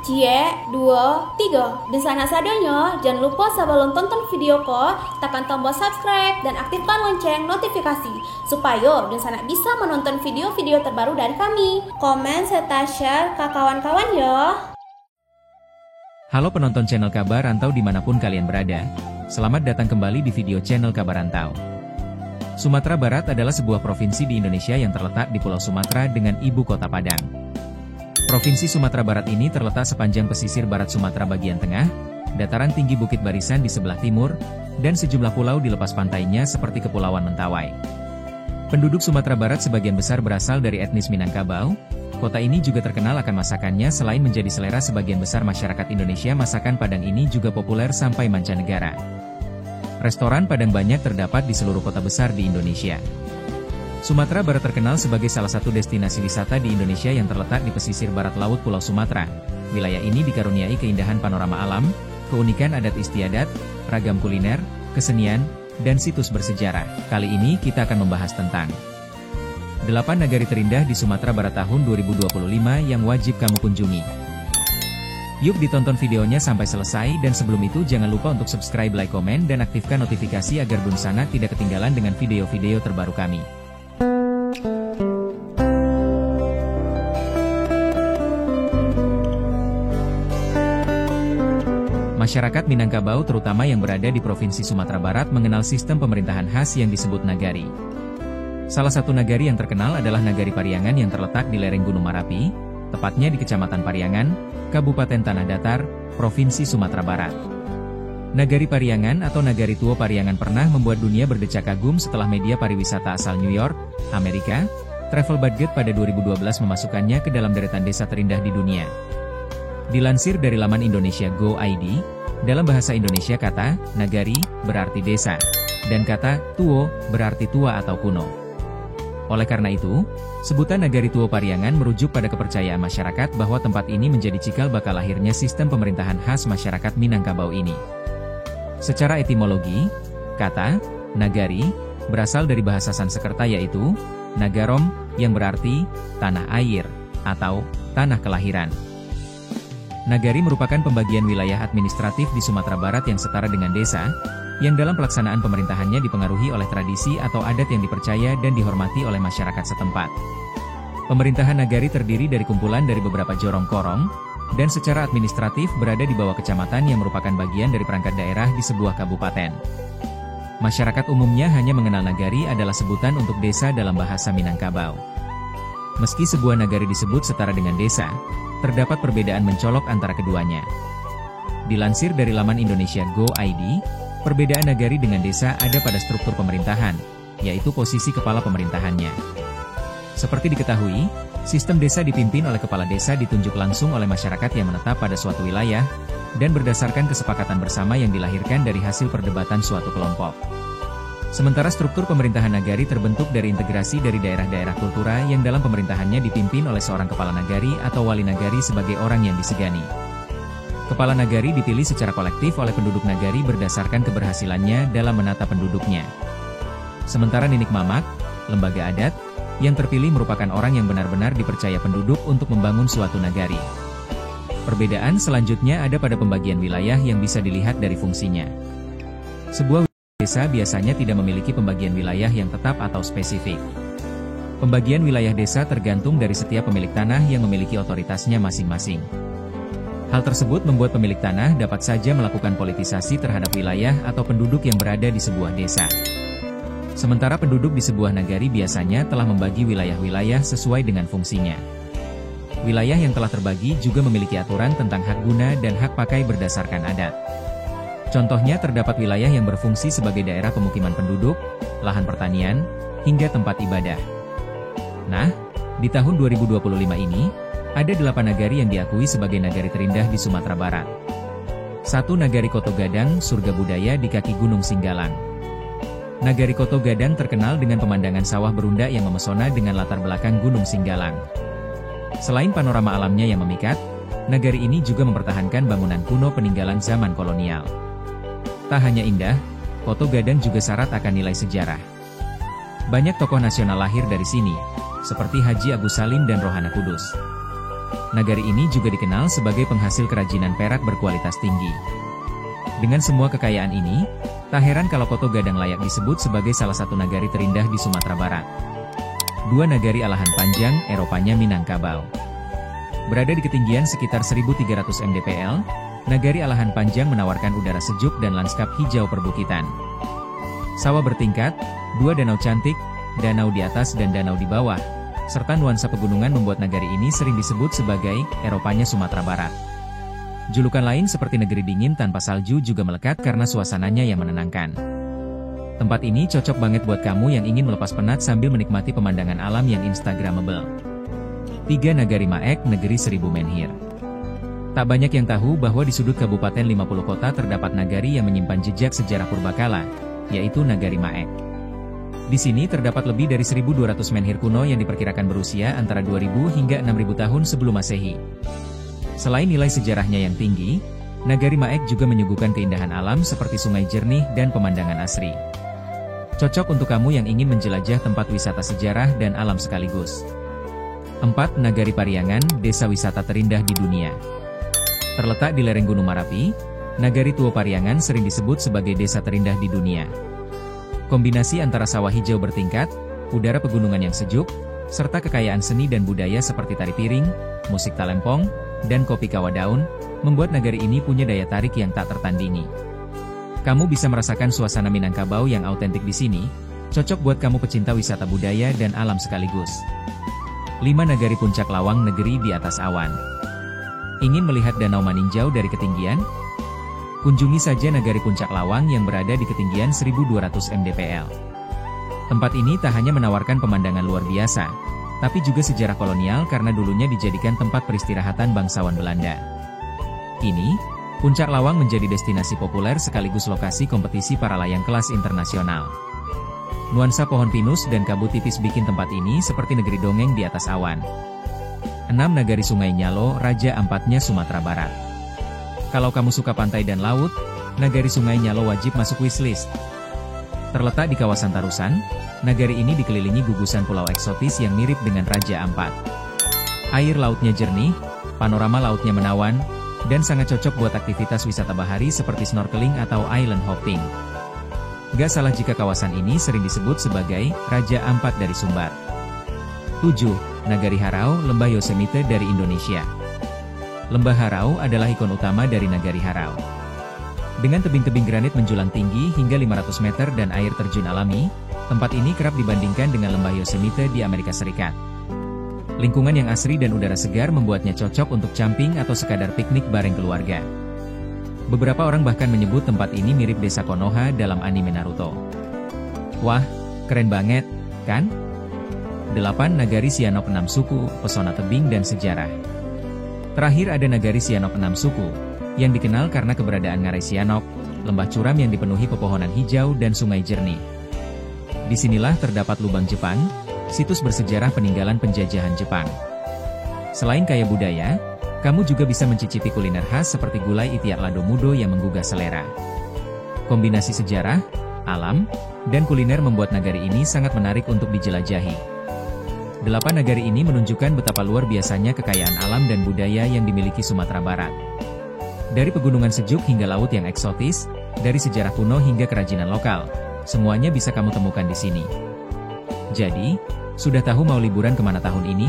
Cie, 2, 3. Dan sana sadanya, jangan lupa sebelum tonton video ko, tekan tombol subscribe dan aktifkan lonceng notifikasi supaya dan sana bisa menonton video-video terbaru dari kami. Komen serta share ke kawan-kawan ya. Halo penonton channel Kabar Rantau dimanapun kalian berada. Selamat datang kembali di video channel Kabar Rantau. Sumatera Barat adalah sebuah provinsi di Indonesia yang terletak di Pulau Sumatera dengan ibu kota Padang. Provinsi Sumatera Barat ini terletak sepanjang pesisir barat Sumatera bagian tengah, dataran tinggi Bukit Barisan di sebelah timur, dan sejumlah pulau di lepas pantainya seperti Kepulauan Mentawai. Penduduk Sumatera Barat sebagian besar berasal dari etnis Minangkabau. Kota ini juga terkenal akan masakannya. Selain menjadi selera sebagian besar masyarakat Indonesia, masakan Padang ini juga populer sampai mancanegara. Restoran Padang banyak terdapat di seluruh kota besar di Indonesia. Sumatera Barat terkenal sebagai salah satu destinasi wisata di Indonesia yang terletak di pesisir barat laut Pulau Sumatera. Wilayah ini dikaruniai keindahan panorama alam, keunikan adat istiadat, ragam kuliner, kesenian, dan situs bersejarah. Kali ini kita akan membahas tentang 8 nagari terindah di Sumatera Barat tahun 2025 yang wajib kamu kunjungi. Yuk ditonton videonya sampai selesai, dan sebelum itu jangan lupa untuk subscribe, like, komen, dan aktifkan notifikasi agar Dunsana tidak ketinggalan dengan video-video terbaru kami. Masyarakat Minangkabau terutama yang berada di Provinsi Sumatera Barat mengenal sistem pemerintahan khas yang disebut nagari. Salah satu nagari yang terkenal adalah Nagari Pariangan yang terletak di lereng Gunung Marapi, tepatnya di Kecamatan Pariangan, Kabupaten Tanah Datar, Provinsi Sumatera Barat. Nagari Pariangan atau Nagari Tua Pariangan pernah membuat dunia berdecak kagum setelah media pariwisata asal New York, Amerika, Travel Budget pada 2012 memasukkannya ke dalam deretan desa terindah di dunia. Dilansir dari laman Indonesia Go ID, dalam bahasa Indonesia kata nagari berarti desa, dan kata tuo berarti tua atau kuno. Oleh karena itu, sebutan Nagari Tua Pariangan merujuk pada kepercayaan masyarakat bahwa tempat ini menjadi cikal bakal lahirnya sistem pemerintahan khas masyarakat Minangkabau ini. Secara etimologi, kata nagari berasal dari bahasa Sanskerta yaitu nagarom, yang berarti tanah air atau tanah kelahiran. Nagari merupakan pembagian wilayah administratif di Sumatera Barat yang setara dengan desa, yang dalam pelaksanaan pemerintahannya dipengaruhi oleh tradisi atau adat yang dipercaya dan dihormati oleh masyarakat setempat. Pemerintahan nagari terdiri dari kumpulan dari beberapa jorong korong, dan secara administratif berada di bawah kecamatan yang merupakan bagian dari perangkat daerah di sebuah kabupaten. Masyarakat umumnya hanya mengenal nagari adalah sebutan untuk desa dalam bahasa Minangkabau. Meski sebuah nagari disebut setara dengan desa, terdapat perbedaan mencolok antara keduanya. Dilansir dari laman Indonesia Go ID, perbedaan nagari dengan desa ada pada struktur pemerintahan, yaitu posisi kepala pemerintahannya. Seperti diketahui, sistem desa dipimpin oleh kepala desa ditunjuk langsung oleh masyarakat yang menetap pada suatu wilayah, dan berdasarkan kesepakatan bersama yang dilahirkan dari hasil perdebatan suatu kelompok. Sementara struktur pemerintahan nagari terbentuk dari integrasi dari daerah-daerah kultura yang dalam pemerintahannya dipimpin oleh seorang kepala nagari atau wali nagari sebagai orang yang disegani. Kepala nagari dipilih secara kolektif oleh penduduk nagari berdasarkan keberhasilannya dalam menata penduduknya. Sementara Ninik Mamak, lembaga adat, yang terpilih merupakan orang yang benar-benar dipercaya penduduk untuk membangun suatu nagari. Perbedaan selanjutnya ada pada pembagian wilayah yang bisa dilihat dari fungsinya. Sebuah desa biasanya tidak memiliki pembagian wilayah yang tetap atau spesifik. Pembagian wilayah desa tergantung dari setiap pemilik tanah yang memiliki otoritasnya masing-masing. Hal tersebut membuat pemilik tanah dapat saja melakukan politisasi terhadap wilayah atau penduduk yang berada di sebuah desa. Sementara penduduk di sebuah nagari biasanya telah membagi wilayah-wilayah sesuai dengan fungsinya. Wilayah yang telah terbagi juga memiliki aturan tentang hak guna dan hak pakai berdasarkan adat. Contohnya terdapat wilayah yang berfungsi sebagai daerah pemukiman penduduk, lahan pertanian, hingga tempat ibadah. Nah, di tahun 2025 ini, ada 8 nagari yang diakui sebagai nagari terindah di Sumatera Barat. 1. Nagari Koto Gadang, surga budaya di kaki Gunung Singgalang. Nagari Koto Gadang terkenal dengan pemandangan sawah berunda yang memesona dengan latar belakang Gunung Singgalang. Selain panorama alamnya yang memikat, nagari ini juga mempertahankan bangunan kuno peninggalan zaman kolonial. Tak hanya indah, Koto Gadang juga syarat akan nilai sejarah. Banyak tokoh nasional lahir dari sini, seperti Haji Agus Salim dan Rohana Kudus. Nagari ini juga dikenal sebagai penghasil kerajinan perak berkualitas tinggi. Dengan semua kekayaan ini, tak heran kalau Kota Gadang layak disebut sebagai salah satu nagari terindah di Sumatera Barat. Dua nagari alahan panjang, Eropanya Minangkabau. Berada di ketinggian sekitar 1.300 mdpl, nagari alahan panjang menawarkan udara sejuk dan lanskap hijau perbukitan. Sawah bertingkat, dua danau cantik, danau di atas dan danau di bawah, serta nuansa pegunungan membuat nagari ini sering disebut sebagai Eropanya Sumatera Barat. Julukan lain seperti negeri dingin tanpa salju juga melekat karena suasananya yang menenangkan. Tempat ini cocok banget buat kamu yang ingin melepas penat sambil menikmati pemandangan alam yang instagramable. 3. Nagari Maek, Negeri Seribu Menhir. Tak banyak yang tahu bahwa di sudut Kabupaten 50 Kota terdapat nagari yang menyimpan jejak sejarah purbakala, yaitu Nagari Maek. Di sini terdapat lebih dari 1.200 menhir kuno yang diperkirakan berusia antara 2.000 hingga 6.000 tahun sebelum Masehi. Selain nilai sejarahnya yang tinggi, Nagari Maek juga menyuguhkan keindahan alam seperti sungai jernih dan pemandangan asri. Cocok untuk kamu yang ingin menjelajah tempat wisata sejarah dan alam sekaligus. 4. Nagari Pariangan, desa wisata terindah di dunia. Terletak di lereng Gunung Marapi, Nagari Tua Pariangan sering disebut sebagai desa terindah di dunia. Kombinasi antara sawah hijau bertingkat, udara pegunungan yang sejuk, serta kekayaan seni dan budaya seperti tari piring, musik talempong, dan kopi kawah daun, membuat nagari ini punya daya tarik yang tak tertandingi. Kamu bisa merasakan suasana Minangkabau yang autentik di sini, cocok buat kamu pecinta wisata budaya dan alam sekaligus. 5. Nagari Puncak Lawang, negeri di atas awan. Ingin melihat Danau Maninjau dari ketinggian? Kunjungi saja Nagari Puncak Lawang yang berada di ketinggian 1.200 mdpl. Tempat ini tak hanya menawarkan pemandangan luar biasa, tapi juga sejarah kolonial karena dulunya dijadikan tempat peristirahatan bangsawan Belanda. Kini, Puncak Lawang menjadi destinasi populer sekaligus lokasi kompetisi para layang kelas internasional. Nuansa pohon pinus dan kabut tipis bikin tempat ini seperti negeri dongeng di atas awan. 6. Nagari Sungai Nyalo, Raja Ampatnya Sumatera Barat. Kalau kamu suka pantai dan laut, Nagari Sungai Nyalo wajib masuk wishlist. Terletak di kawasan Tarusan, nagari ini dikelilingi gugusan pulau eksotis yang mirip dengan Raja Ampat. Air lautnya jernih, panorama lautnya menawan, dan sangat cocok buat aktivitas wisata bahari seperti snorkeling atau island hopping. Gak salah jika kawasan ini sering disebut sebagai Raja Ampat dari Sumbar. 7. Nagari Harau, Lembah Yosemite dari Indonesia. Lembah Harau adalah ikon utama dari Nagari Harau. Dengan tebing-tebing granit menjulang tinggi hingga 500 meter dan air terjun alami, tempat ini kerap dibandingkan dengan Lembah Yosemite di Amerika Serikat. Lingkungan yang asri dan udara segar membuatnya cocok untuk camping atau sekadar piknik bareng keluarga. Beberapa orang bahkan menyebut tempat ini mirip desa Konoha dalam anime Naruto. Wah, keren banget, kan? 8. Nagari Sianok 6 Suku, Pesona Tebing dan Sejarah. Terakhir ada Nagari Sianok 6 Suku, yang dikenal karena keberadaan ngarai Sianok, lembah curam yang dipenuhi pepohonan hijau dan sungai jernih. Disinilah terdapat lubang Jepang, situs bersejarah peninggalan penjajahan Jepang. Selain kaya budaya, kamu juga bisa mencicipi kuliner khas seperti gulai itiak lado mudo yang menggugah selera. Kombinasi sejarah, alam, dan kuliner membuat nagari ini sangat menarik untuk dijelajahi. 8 nagari ini menunjukkan betapa luar biasanya kekayaan alam dan budaya yang dimiliki Sumatera Barat. Dari pegunungan sejuk hingga laut yang eksotis, dari sejarah kuno hingga kerajinan lokal, semuanya bisa kamu temukan di sini. Jadi, sudah tahu mau liburan kemana tahun ini?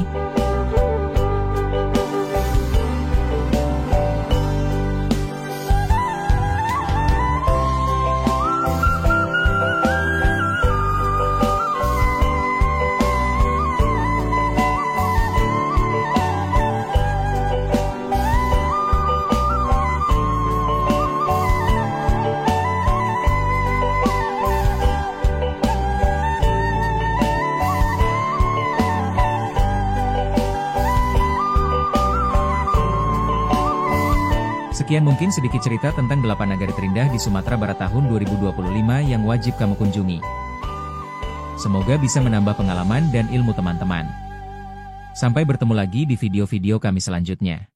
Sekian mungkin sedikit cerita tentang 8 nagari terindah di Sumatera Barat tahun 2025 yang wajib kamu kunjungi. Semoga bisa menambah pengalaman dan ilmu teman-teman. Sampai bertemu lagi di video-video kami selanjutnya.